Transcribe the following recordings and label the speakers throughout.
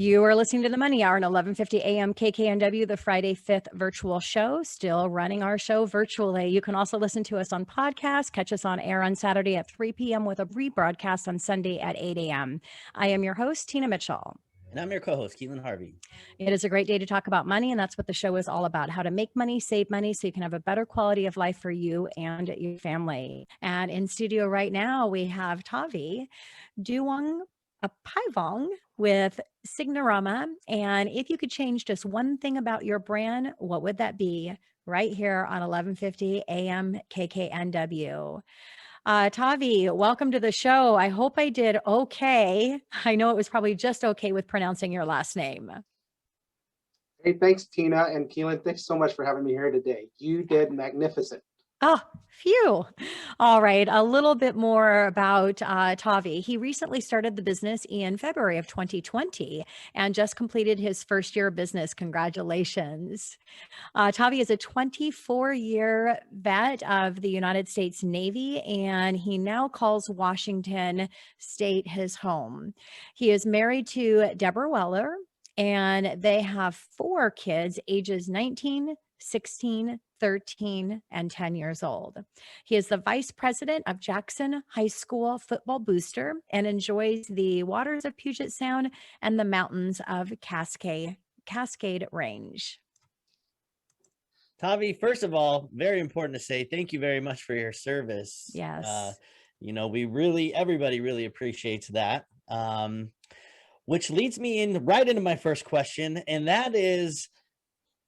Speaker 1: You are listening to the Money Hour on 1150 AM KKNW, the Friday 5th virtual show, still running our show virtually. You can also listen to us on podcast, catch us on air on Saturday at 3 p.m. with a rebroadcast on Sunday at 8 a.m. I am your host, Tina Mitchell.
Speaker 2: And I'm your co-host, Keelan Harvey.
Speaker 1: It is a great day to talk about money, and that's what the show is all about, how to make money, save money, so you can have a better quality of life for you and your family. And in studio right now, we have Thavee, Douangaphaivong with Signarama. And if you could change just one thing about your brand, what would that be? Right here on 1150 AM KKNW. Thavee, welcome to the show. I hope I did okay. I know it was probably just okay with pronouncing your last name.
Speaker 3: Hey, thanks, Tina and Keelan. Thanks so much for having me here today. You did magnificent.
Speaker 1: Oh, phew. All right. A little bit more about Thavee. He recently started the business in February of 2020 and just completed his first year of business. Congratulations. Thavee is a 24-year vet of the United States Navy, and he now calls Washington State his home. He is married to Deborah Weller, and they have 4 kids, ages 19, 16, 13, and 10 years old. He is the vice president of Jackson High School football booster and enjoys the waters of Puget Sound and the mountains of Cascade Range.
Speaker 2: Thavee, first of all, very important to say thank you very much for your service.
Speaker 1: Yes.
Speaker 2: Everybody really appreciates that. Which leads me right into my first question, and that is,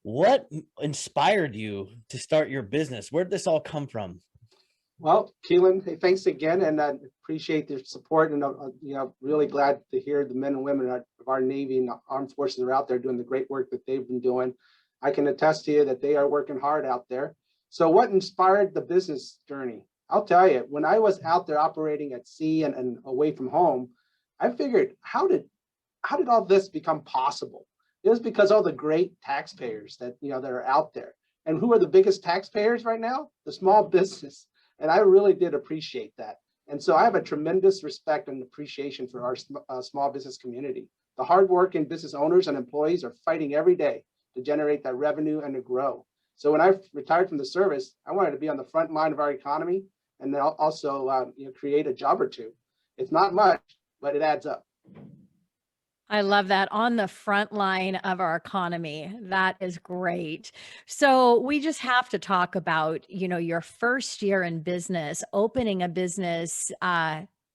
Speaker 2: what inspired you to start your business? Where did this all come from?
Speaker 3: Well, Keelan, hey, thanks again, and I appreciate the support. And really glad to hear the men and women of our Navy and Armed Forces are out there doing the great work that they've been doing. I can attest to you that they are working hard out there. So, what inspired the business journey? I'll tell you, when I was out there operating at sea and away from home, I figured, how did all this become possible? It was because all the great taxpayers that are out there. And who are the biggest taxpayers right now? The small business. And I really did appreciate that. And so I have a tremendous respect and appreciation for our small business community. The hardworking business owners and employees are fighting every day to generate that revenue and to grow. So when I retired from the service, I wanted to be on the front line of our economy and then also create a job or two. It's not much, but it adds up.
Speaker 1: I love that, on the front line of our economy. That is great. So we just have to talk about, your first year in business, opening a business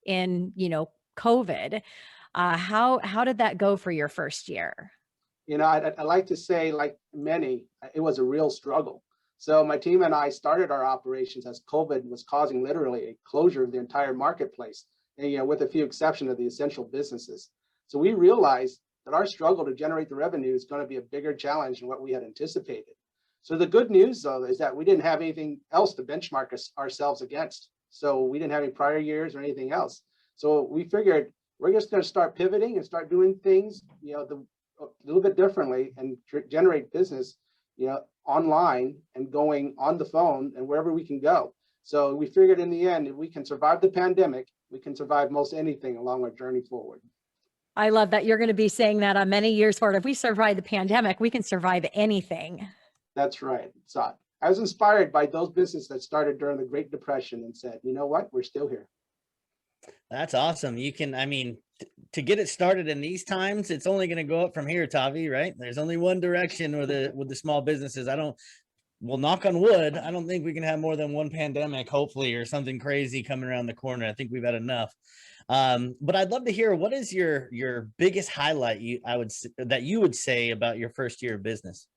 Speaker 1: in, COVID. How did that go for your first year?
Speaker 3: I like to say, like many, it was a real struggle. So my team and I started our operations as COVID was causing literally a closure of the entire marketplace, and, with a few exceptions of the essential businesses. So we realized that our struggle to generate the revenue is going to be a bigger challenge than what we had anticipated. So the good news, though, is that we didn't have anything else to benchmark ourselves against. So we didn't have any prior years or anything else. So we figured we're just going to start pivoting and start doing things, a little bit differently and generate business, online and going on the phone and wherever we can go. So we figured in the end, if we can survive the pandemic, we can survive most anything along our journey forward.
Speaker 1: I love that you're going to be saying that on many years forward. If we survive the pandemic, we can survive anything.
Speaker 3: That's right. So I was inspired by those businesses that started during the Great Depression and said, you know what, we're still here.
Speaker 2: That's awesome. To get it started in these times, it's only going to go up from here, Thavee, right? There's only one direction with the small businesses. Knock on wood, I don't think we can have more than one pandemic, hopefully, or something crazy coming around the corner. I think we've had enough. But I'd love to hear, what is your biggest highlight that you would say about your first year of business?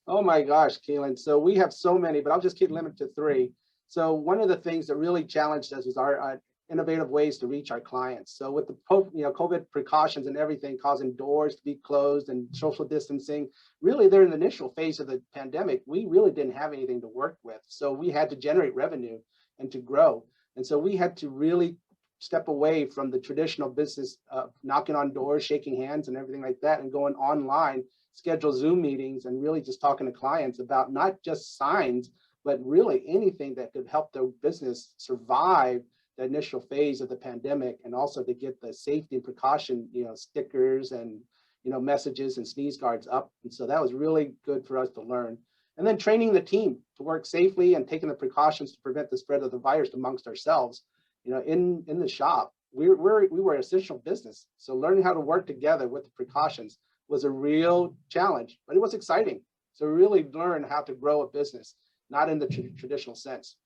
Speaker 3: Oh my gosh, Keelan. So we have so many, but I'll just keep limited to 3. So one of the things that really challenged us was our innovative ways to reach our clients. So with the COVID precautions and everything causing doors to be closed and social distancing, really during the initial phase of the pandemic, we really didn't have anything to work with. So we had to generate revenue and to grow. And so we had to really step away from the traditional business of knocking on doors, shaking hands and everything like that, and going online, schedule Zoom meetings and really just talking to clients about not just signs, but really anything that could help their business survive the initial phase of the pandemic, and also to get the safety and precaution, stickers and, messages and sneeze guards up. And so that was really good for us to learn. And then training the team to work safely and taking the precautions to prevent the spread of the virus amongst ourselves. In the shop, we were an essential business. So learning how to work together with the precautions was a real challenge, but it was exciting. So really learn how to grow a business, not in the traditional sense.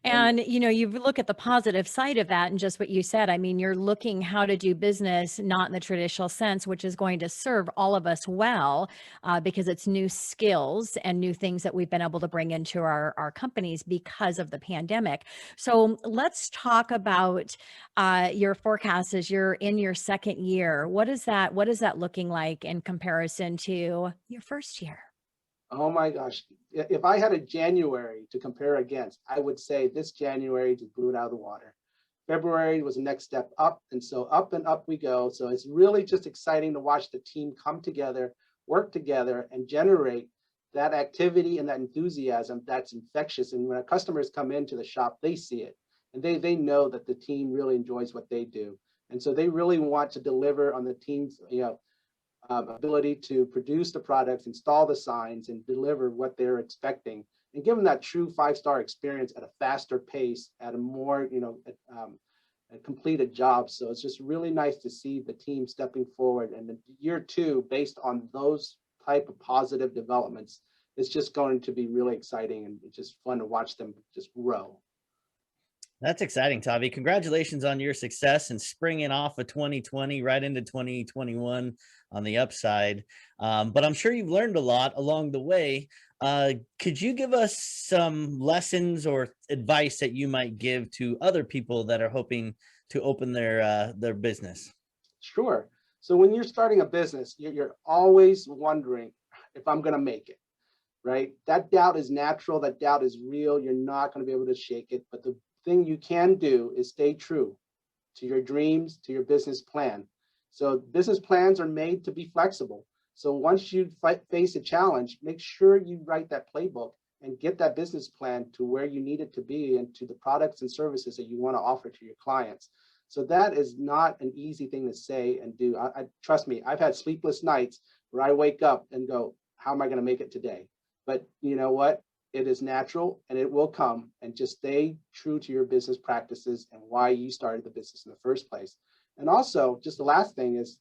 Speaker 1: And, you look at the positive side of that and just what you said. I mean, you're looking how to do business, not in the traditional sense, which is going to serve all of us well, because it's new skills and new things that we've been able to bring into our companies because of the pandemic. So let's talk about your forecast as you're in your second year. What is that looking like in comparison to your first year?
Speaker 3: Oh my gosh. If I had a January to compare against, I would say this January just blew it out of the water. February was the next step up. And so up and up we go. So it's really just exciting to watch the team come together, work together, and generate that activity and that enthusiasm that's infectious. And when our customers come into the shop, they see it. And they know that the team really enjoys what they do. And so they really want to deliver on the team's, ability to produce the products, install the signs, and deliver what they're expecting, and give them that true 5-star experience at a faster pace, at a more, a completed job. So it's just really nice to see the team stepping forward. And in year 2, based on those type of positive developments, it's just going to be really exciting, and it's just fun to watch them just grow.
Speaker 2: That's exciting, Thavee. Congratulations on your success and springing off of 2020 right into 2021 on the upside. But I'm sure you've learned a lot along the way. Could you give us some lessons or advice that you might give to other people that are hoping to open their business?
Speaker 3: Sure. So when you're starting a business, you're always wondering if I'm going to make it, right? That doubt is natural. That doubt is real. You're not going to be able to shake it. But the thing you can do is stay true to your dreams, to your business plan. So business plans are made to be flexible. So once you face a challenge, make sure you write that playbook and get that business plan to where you need it to be and to the products and services that you want to offer to your clients. So that is not an easy thing to say and do. Trust me, I've had sleepless nights where I wake up and go, how am I going to make it today? But you know what? It is natural and it will come, and just stay true to your business practices and why you started the business in the first place. And also, just the last thing is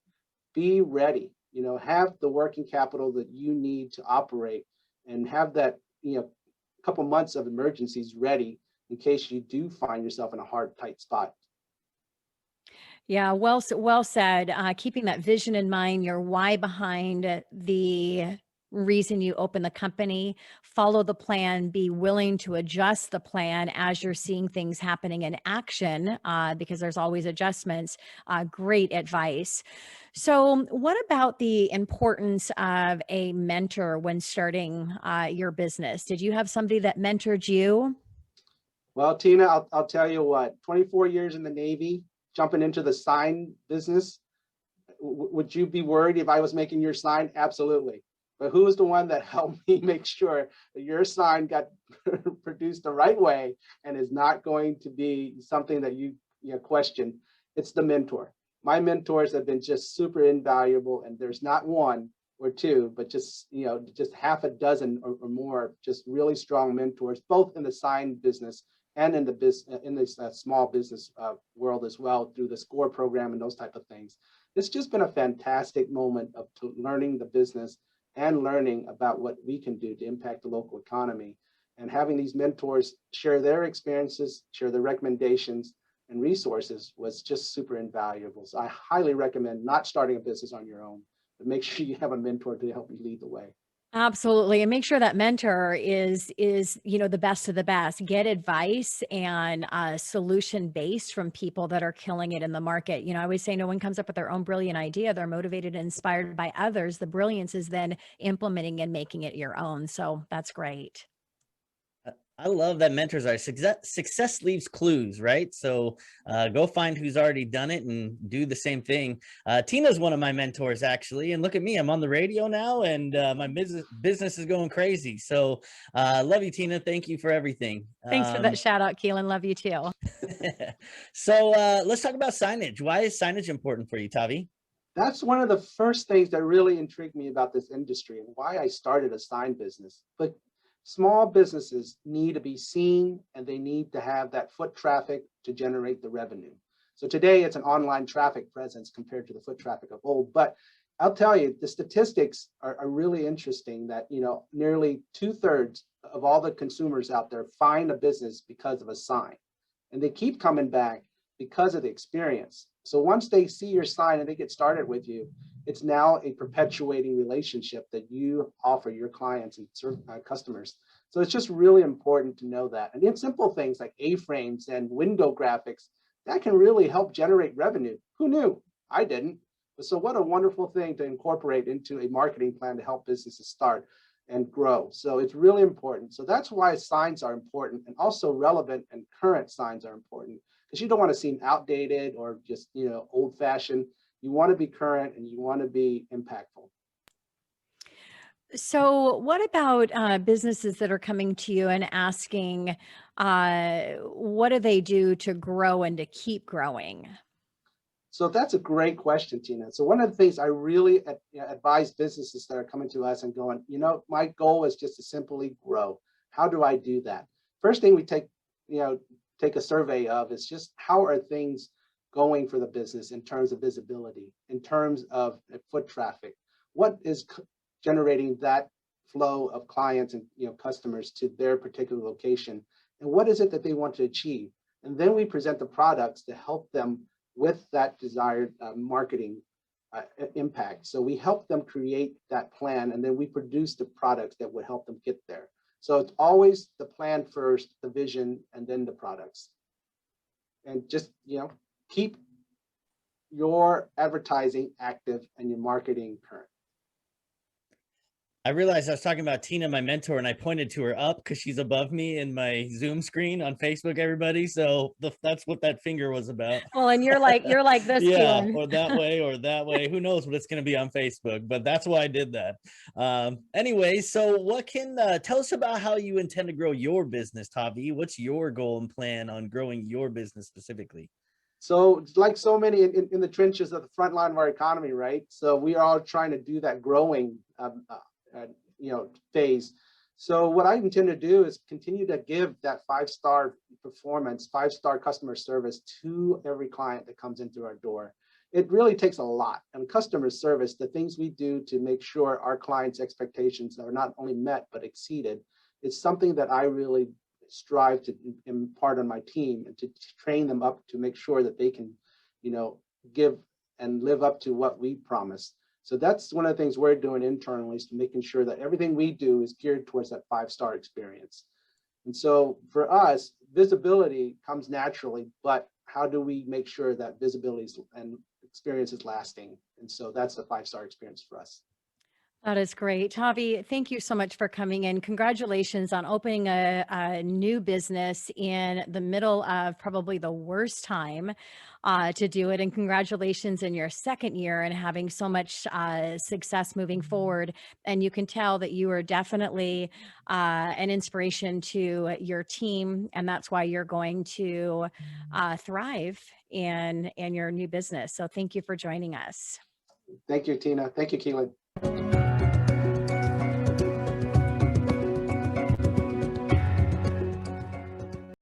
Speaker 3: be ready, have the working capital that you need to operate, and have that, couple months of emergencies ready in case you do find yourself in a hard, tight spot.
Speaker 1: Yeah, well said. Keeping that vision in mind, your why behind the reason you open the company, follow the plan, be willing to adjust the plan as you're seeing things happening in action, because there's always adjustments. Great advice. So what about the importance of a mentor when starting your business? Did you have somebody that mentored you?
Speaker 3: Well, Tina, I'll tell you what, 24 years in the Navy, jumping into the sign business, would you be worried if I was making your sign? Absolutely. But who is the one that helped me make sure that your sign got produced the right way and is not going to be something that you question? It's the mentor. My mentors have been just super invaluable, and there's not one or two, but just half a dozen or more, just really strong mentors, both in the sign business and in this small business world as well, through the SCORE program and those type of things. It's just been a fantastic moment of learning the business and learning about what we can do to impact the local economy. And having these mentors share their experiences, share their recommendations and resources was just super invaluable. So I highly recommend not starting a business on your own, but make sure you have a mentor to help you lead the way.
Speaker 1: Absolutely. And make sure that mentor is, the best of the best. Get advice and solution based from people that are killing it in the market. I always say no one comes up with their own brilliant idea. They're motivated and inspired by others. The brilliance is then implementing and making it your own. So that's great.
Speaker 2: I love that mentors are success leaves clues, right? So go find who's already done it and do the same thing. Tina's one of my mentors, actually. And look at me, I'm on the radio now, and my business is going crazy. So love you, Tina. Thank you for everything.
Speaker 1: Thanks for that shout out, Keelan. Love you too.
Speaker 2: So let's talk about signage. Why is signage important for you, Thavee?
Speaker 3: That's one of the first things that really intrigued me about this industry and why I started a sign business. But small businesses need to be seen and they need to have that foot traffic to generate the revenue. So today it's an online traffic presence compared to the foot traffic of old. But I'll tell you, the statistics are really interesting that, nearly 2/3 of all the consumers out there find a business because of a sign. And they keep coming back because of the experience. So once they see your sign and they get started with you, it's now a perpetuating relationship that you offer your clients and customers. So it's just really important to know that. And then simple things like A-frames and window graphics, that can really help generate revenue. Who knew? I didn't. So what a wonderful thing to incorporate into a marketing plan to help businesses start and grow. So it's really important. So that's why signs are important, and also relevant and current signs are important, because you don't want to seem outdated or just, old fashioned. You want to be current and you want to be impactful.
Speaker 1: So, what about businesses that are coming to you and asking, what do they do to grow and to keep growing?
Speaker 3: So that's a great question, Tina. So one of the things I really advise businesses that are coming to us and going, my goal is just to simply grow. How do I do that? First thing we take a survey of is just how are things going for the business in terms of visibility, in terms of foot traffic. What is generating that flow of clients and customers to their particular location, and what is it that they want to achieve? And then we present the products to help them with that desired marketing impact. So we help them create that plan, and then we produce the products that would help them get there. So it's always the plan first, the vision, and then the products. And just, keep your advertising active and your marketing current.
Speaker 2: I realized I was talking about Tina, my mentor, and I pointed to her up because she's above me in my Zoom screen on Facebook, everybody. So that's what that finger was about.
Speaker 1: Well, and you're like this,
Speaker 2: Yeah,
Speaker 1: Keelan.
Speaker 2: or that way, or that way. Who knows what it's going to be on Facebook, but that's why I did that. Anyway, so what can tell us about how you intend to grow your business, Thavee? What's your goal and plan on growing your business specifically?
Speaker 3: So like so many in the trenches of the front line of our economy, right? So we are all trying to do that growing phase. So what I intend to do is continue to give that 5-star performance, 5-star customer service to every client that comes into our door. It really takes a lot. And customer service, the things we do to make sure our clients' expectations are not only met, but exceeded, is something that I really strive to impart on my team and to train them up to make sure that they can, give and live up to what we promise. So that's one of the things we're doing internally, is making sure that everything we do is geared towards that 5-star experience. And so for us, visibility comes naturally, but how do we make sure that visibility and experience is lasting? And so that's the 5-star experience for us.
Speaker 1: That is great. Thavee, thank you so much for coming in. Congratulations on opening a new business in the middle of probably the worst time to do it. And congratulations in your second year and having so much success moving forward. And you can tell that you are definitely an inspiration to your team. And that's why you're going to thrive in your new business. So thank you for joining us.
Speaker 3: Thank you, Tina. Thank you, Keelan.